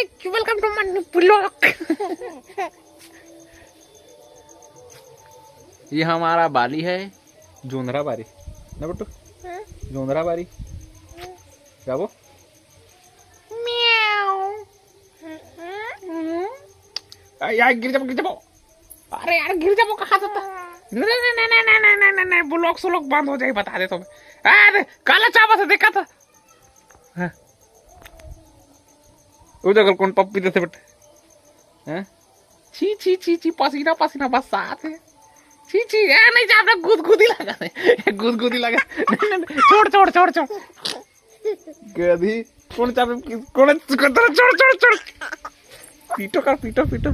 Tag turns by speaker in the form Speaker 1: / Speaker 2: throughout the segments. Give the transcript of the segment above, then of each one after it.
Speaker 1: Guys, welcome to my new blog. ये हमारा बाली है, जोंधरा बारी ना बट्टू, जोंधरा बारी क्या वो यार गिर जाओ। अरे यार गिर जाओ, कहाँ जाता? नहीं, ब्लॉग स्लॉग बंद हो जाए, बता दे तुम्हें। अरे काला चावल से देखा था उधर कौन पप्पी देते बेटे। छी छी छी छी, पसीना पसीना बस साथ है। छी छी यार, नहीं जा, गुदगुदी लगा है, गुदगुदी लगा। छोड़ छोड़ छोड़ छोड़, गधी कौन चाप कौन छोड़ छोड़ छोड़, पीटो कर, पीटो पीटो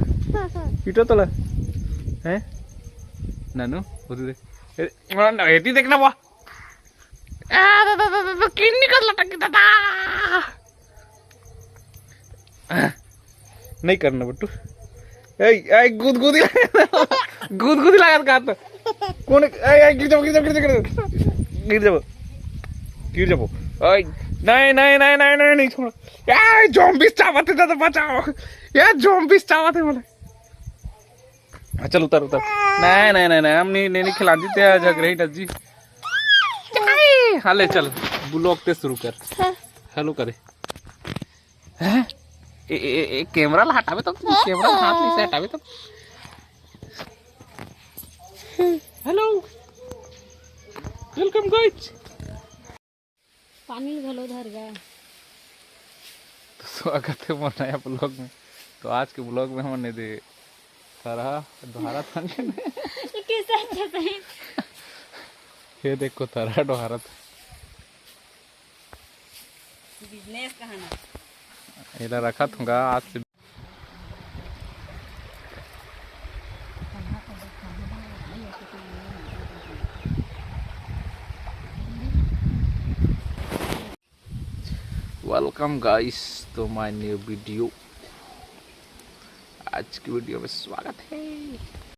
Speaker 1: पीटो तो है नानू एती देखना वो किडनी का लटक दादा। नहीं करना बट्टू, गुदगुदी गुदगुदी लगा कहा तो कौन गिर जाओ गिर जाओ गिर जाओ गिर जाओ गिर जाओ। नहीं नहीं नहीं नहीं नहीं नहीं छोड़ो यार, ज़ॉम्बीज़ चावते दादा, बचाओ यार, ज़ॉम्बीज़ चावते बोले। चल उतर उतर, नहीं नहीं नहीं नहीं, हम नहीं खिला देते जग रही जी। हाले चल ब्लॉग ते शुरू कर, हेलो करे हैं कैमरा ला हटावे तो, कैमरा हाथ नहीं से हटावे तो। हेलो वेलकम गाइस,
Speaker 2: पानी घलो धर गया।
Speaker 1: तो स्वागत है हमारे नया ब्लॉग में। तो आज के ब्लॉग में हमने दे सारा दोहरा था ये देखो तारा दोहरा
Speaker 2: बिजनेस कहना
Speaker 1: इधर रखा थूंगा आज से। Welcome guys to my new video. आज की वीडियो में स्वागत है।